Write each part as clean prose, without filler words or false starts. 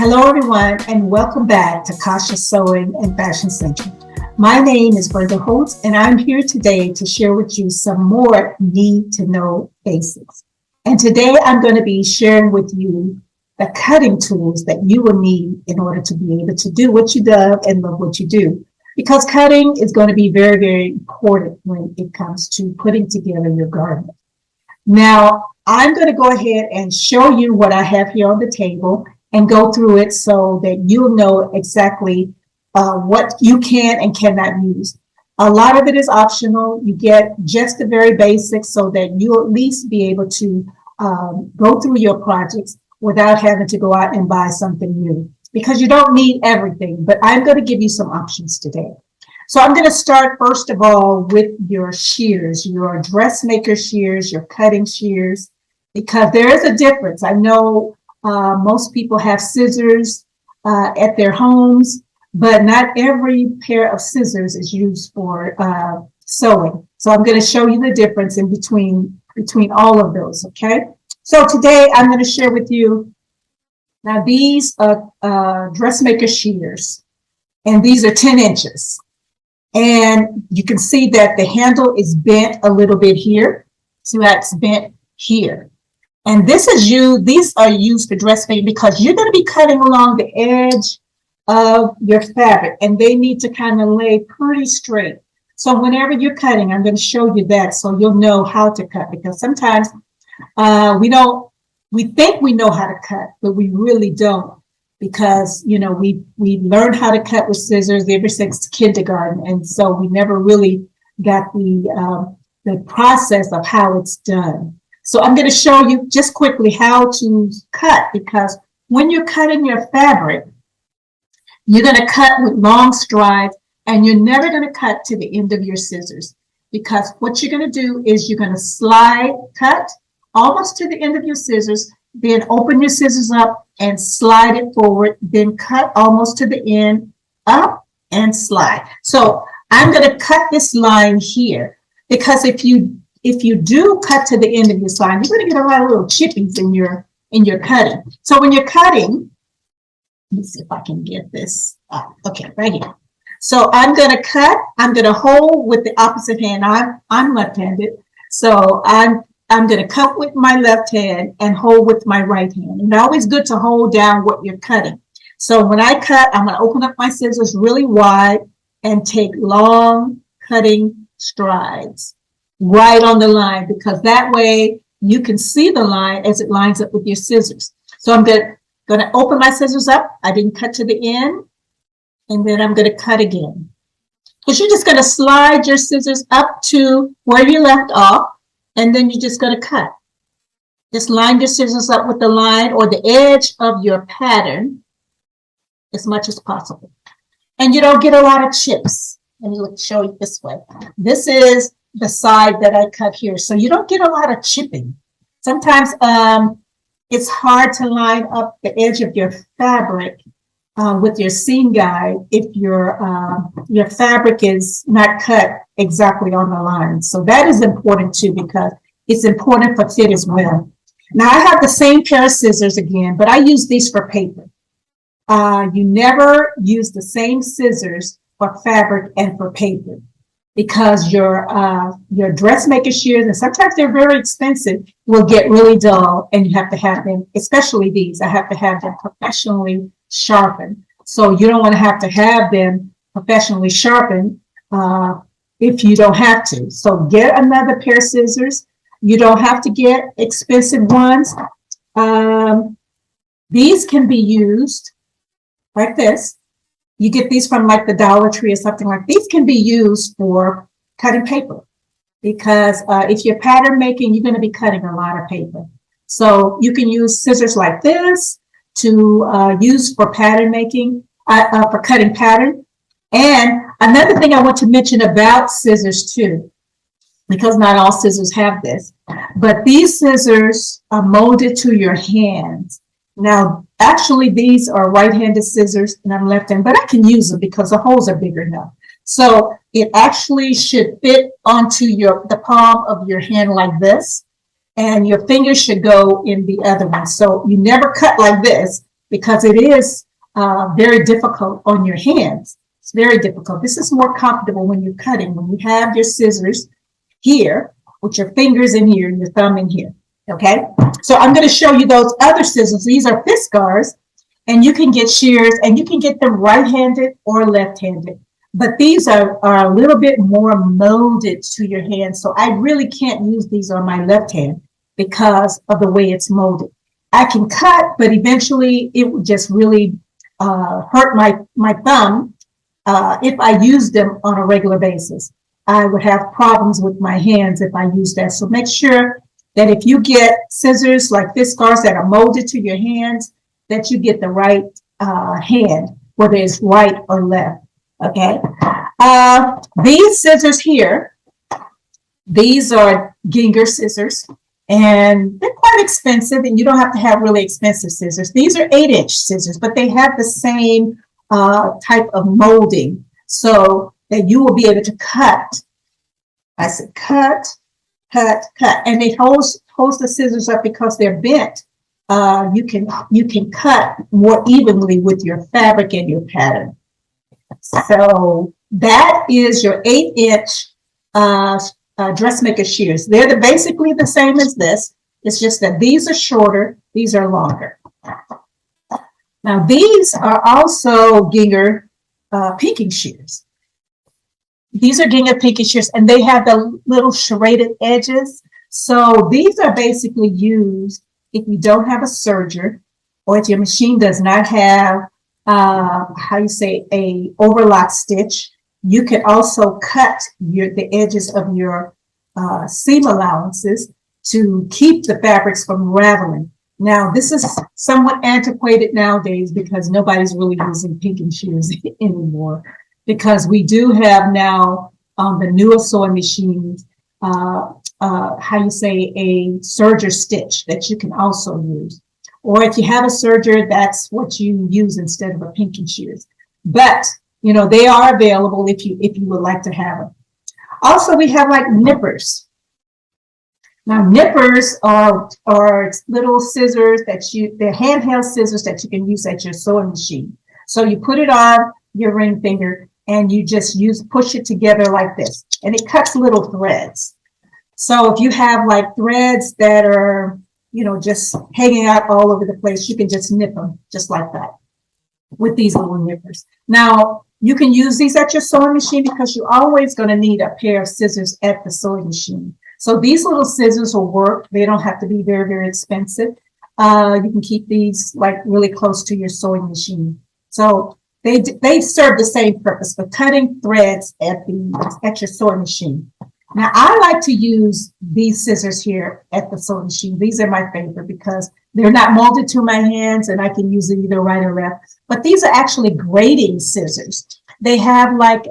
Hello, everyone, and welcome back to Kasha Sewing and Fashion Central. My name is Brenda Holtz, and I'm here today to share with you some more need to know basics. And today I'm going to be sharing with you the cutting tools that you will need in order to be able to do what you love and love what you do. Because cutting is going to be very, very important when it comes to putting together your garment. Now, I'm going to go ahead and show you what I have here on the table and go through it so that you'll know exactly what you can and cannot use. A lot of it is optional. You get just the very basics so that you'll at least be able to go through your projects without having to go out and buy something new, because you don't need everything, but I'm going to give you some options today. So I'm going to start first of all with your shears, your dressmaker shears, your cutting shears, because there is a difference. I know most people have scissors at their homes, but not every pair of scissors is used for sewing. So I'm going to show you the difference in between all of those, okay? So today I'm going to share with you, now these are dressmaker shears, and these are 10 inches. And you can see that the handle is bent a little bit here. So that's bent here. And these are used for dressmaking because you're going to be cutting along the edge of your fabric, and they need to kind of lay pretty straight. So whenever you're cutting, I'm going to show you that so you'll know how to cut, because sometimes we think we know how to cut, but we really don't, because we learned how to cut with scissors ever since kindergarten, and so we never really got the process of how it's done. So I'm going to show you just quickly how to cut, because when you're cutting your fabric, you're going to cut with long strides, and you're never going to cut to the end of your scissors, because what you're going to do is you're going to slide, cut almost to the end of your scissors, then open your scissors up and slide it forward, then cut almost to the end, up and slide. So I'm going to cut this line here, because if you do cut to the end of your line, you're going to get a lot of little chippies in your cutting. So when you're cutting, let me see if I can get this. Okay, right here. So I'm going to cut. I'm going to hold with the opposite hand. I'm left-handed, so I'm going to cut with my left hand and hold with my right hand. And it's always good to hold down what you're cutting. So when I cut, I'm going to open up my scissors really wide and take long cutting strides right on the line, because that way you can see the line as it lines up with your scissors. So I'm going to open my scissors up. I didn't cut to the end, and then I'm going to cut again. Because you're just going to slide your scissors up to where you left off, and then you're just going to cut. Just line your scissors up with the line or the edge of your pattern as much as possible. And you don't get a lot of chips. Let me show you this way. This is the side that I cut here. So you don't get a lot of chipping. Sometimes it's hard to line up the edge of your fabric with your seam guide if your fabric is not cut exactly on the line. So that is important too, because it's important for fit as well. Now I have the same pair of scissors again, but I use these for paper. You never use the same scissors for fabric and for paper, because your dressmaker shears, and sometimes they're very expensive, will get really dull, and you have to have them, especially these, I have to have them professionally sharpened. So you don't want to have them professionally sharpened if you don't have to. So get another pair of scissors. You don't have to get expensive ones. These can be used like this. You get these from like the Dollar Tree or something like these. Can be used for cutting paper, because if you're pattern making, you're going to be cutting a lot of paper. So you can use scissors like this to use for pattern making, for cutting pattern. And another thing I want to mention about scissors too, because not all scissors have this, but these scissors are molded to your hands. Now, actually, these are right-handed scissors, and I'm left-handed, but I can use them because the holes are big enough. So it actually should fit onto the palm of your hand like this, and your fingers should go in the other one. So you never cut like this, because it is very difficult on your hands. It's very difficult. This is more comfortable when you're cutting, when you have your scissors here with your fingers in here and your thumb in here. Okay, so I'm going to show you those other scissors. These are Fiskars, and you can get shears, and you can get them right-handed or left-handed. But these are a little bit more molded to your hand, so I really can't use these on my left hand because of the way it's molded. I can cut, but eventually it would just really hurt my thumb if I used them on a regular basis. I would have problems with my hands if I use that. So make sure that if you get scissors like Fiskars that are molded to your hands, that you get the right hand, whether it's right or left. Okay. These scissors here, these are Gingher scissors, and they're quite expensive, and you don't have to have really expensive scissors. These are 8-inch scissors, but they have the same type of molding so that you will be able to cut. I said cut, cut, cut, and it holds the scissors up because they're bent. You can cut more evenly with your fabric and your pattern. So that is your 8-inch dressmaker shears. They're basically the same as this. It's just that these are shorter, these are longer. Now these are also Gingher pinking shears. These are Gingher pinking shears, and they have the little serrated edges. So these are basically used if you don't have a serger, or if your machine does not have a overlock stitch. You can also cut the edges of your seam allowances to keep the fabrics from raveling. Now, this is somewhat antiquated nowadays because nobody's really using pinking shears anymore, because we do have now the newer sewing machines, a serger stitch that you can also use. Or if you have a serger, that's what you use instead of a pinking shears. But they are available if you would like to have them. Also, we have like nippers. Now, nippers are little scissors they're handheld scissors that you can use at your sewing machine. So you put it on your ring finger and you just push it together like this, and it cuts little threads. So if you have like threads that are, just hanging out all over the place, you can just nip them just like that with these little nippers. Now, you can use these at your sewing machine because you're always going to need a pair of scissors at the sewing machine. So these little scissors will work. They don't have to be very, very expensive. You can keep these like really close to your sewing machine. So they serve the same purpose for cutting threads at your sewing machine. Now, I like to use these scissors here at the sewing machine. These are my favorite because they're not molded to my hands and I can use it either right or left. But these are actually grating scissors. They have like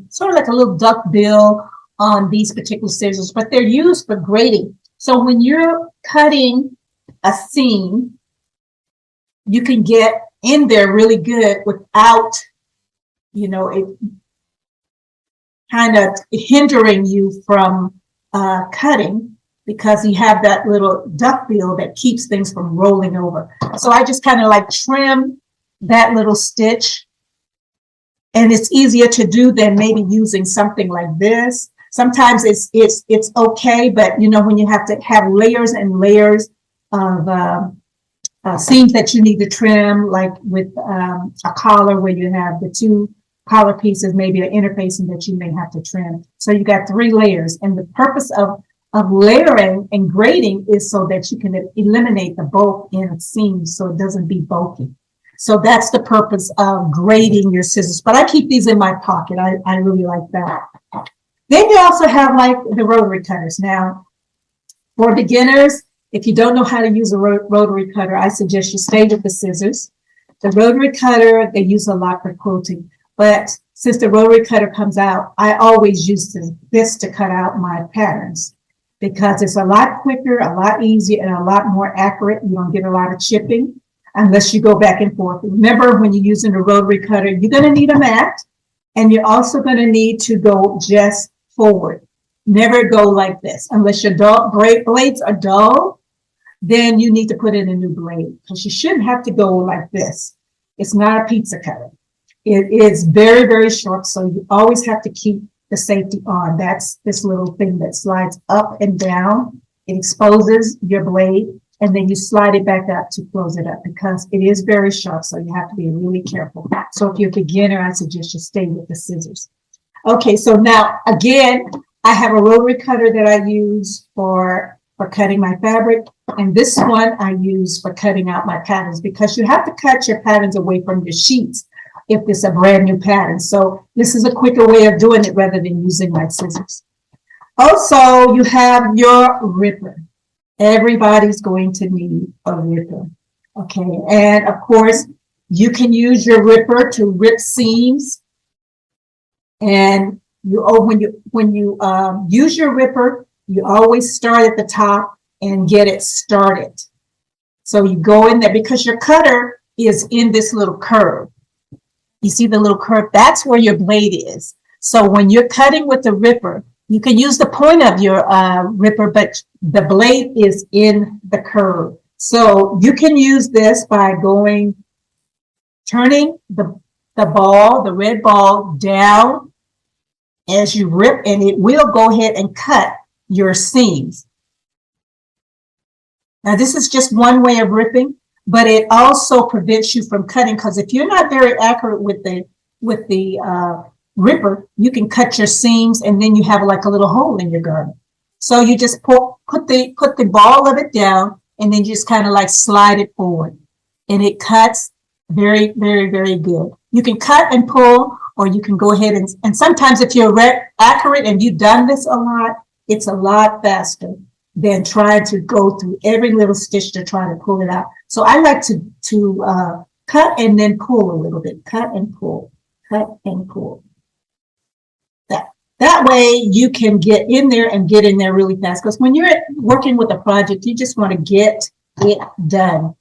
sort of like a little duck bill on these particular scissors, but they're used for grating. So when you're cutting a seam, you can get in there really good without, it kind of hindering you from cutting, because you have that little duck bill that keeps things from rolling over. So I just kind of like trim that little stitch, and it's easier to do than maybe using something like this. Sometimes it's okay, but when you have to have layers and layers of seams that you need to trim, like with a collar where you have the two collar pieces, maybe an interfacing that you may have to trim. So you got 3 layers, and the purpose of layering and grading is so that you can eliminate the bulk in a seam so it doesn't be bulky. So that's the purpose of grading your scissors. But I keep these in my pocket. I really like that. Then you also have like the rotary cutters. Now, for beginners, if you don't know how to use a rotary cutter, I suggest you stay with the scissors. The rotary cutter, they use a lot for quilting. But since the rotary cutter comes out, I always use this to cut out my patterns because it's a lot quicker, a lot easier, and a lot more accurate. You don't get a lot of chipping unless you go back and forth. Remember, when you're using a rotary cutter, you're going to need a mat, and you're also going to need to go just forward. Never go like this unless your blades are dull. then you need to put in a new blade because you shouldn't have to go like this. It's not a pizza cutter. It is very, very sharp, so you always have to keep the safety on. That's this little thing that slides up and down. It exposes your blade, and then you slide it back up to close it up because it is very sharp, so you have to be really careful. So if you're a beginner, I suggest you stay with the scissors. Okay, so now, again, I have a rotary cutter that I use for cutting my fabric, and this one I use for cutting out my patterns because you have to cut your patterns away from your sheets if it's a brand new pattern. So this is a quicker way of doing it rather than using my scissors. Also, you have your ripper. Everybody's going to need a ripper. Okay, and of course, you can use your ripper to rip seams. And when you use your ripper, you always start at the top and get it started. So you go in there because your cutter is in this little curve. You see the little curve? That's where your blade is. So when you're cutting with the ripper, you can use the point of your ripper, but the blade is in the curve. So you can use this by turning the ball, the red ball, down as you rip, and it will go ahead and cut your seams. Now, this is just one way of ripping, but it also prevents you from cutting, because if you're not very accurate with the ripper, you can cut your seams and then you have like a little hole in your garment. So you just put the ball of it down and then just kind of like slide it forward, and it cuts very, very, very good. You can cut and pull, or you can go ahead and sometimes if you're accurate and you've done this a lot, it's a lot faster than trying to go through every little stitch to try to pull it out. So I like to cut and then pull a little bit, cut and pull, cut and pull. That way you can get in there and get in there really fast. Because when you're working with a project, you just want to get it done.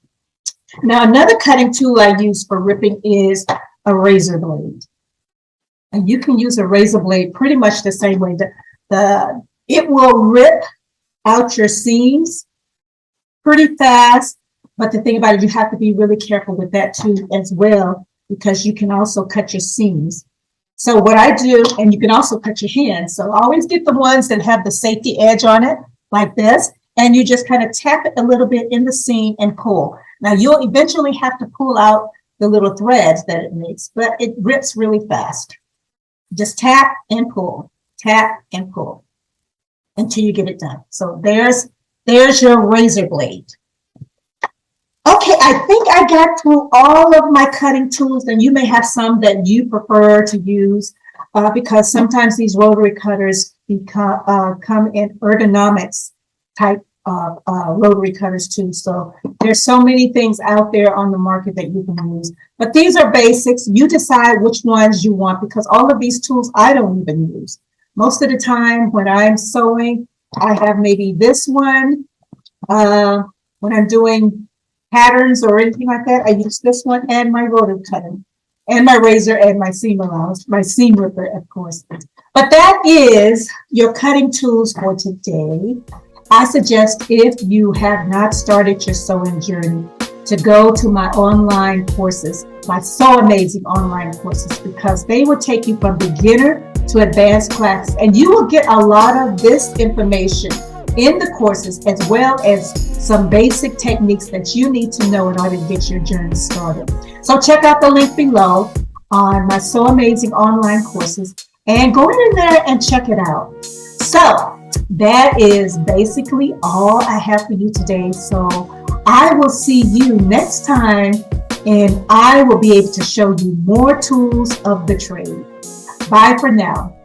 Now, another cutting tool I use for ripping is a razor blade. And you can use a razor blade pretty much the same way. It will rip out your seams pretty fast. But the thing about it, you have to be really careful with that too as well, because you can also cut your seams. So what I do, and you can also cut your hands. So always get the ones that have the safety edge on it, like this. And you just kind of tap it a little bit in the seam and pull. Now you'll eventually have to pull out the little threads that it makes, but it rips really fast. Just tap and pull until you get it done. So there's your razor blade. Okay, I think I got through all of my cutting tools, and you may have some that you prefer to use because sometimes these rotary cutters come in ergonomics type of rotary cutters too. So there's so many things out there on the market that you can use. But these are basics. You decide which ones you want, because all of these tools I don't even use. Most of the time when I'm sewing, I have maybe this one. When I'm doing patterns or anything like that, I use this one and my rotary cutter and my razor and my seam allowance, my seam ripper, of course. But that is your cutting tools for today. I suggest, if you have not started your sewing journey, to go to my online courses, my Sew Amazing online courses, because they will take you from beginner to advanced class, and you will get a lot of this information in the courses, as well as some basic techniques that you need to know in order to get your journey started. So check out the link below on my Sew Amazing online courses and go in there and check it out. So that is basically all I have for you today. So I will see you next time, and I will be able to show you more tools of the trade. Bye for now.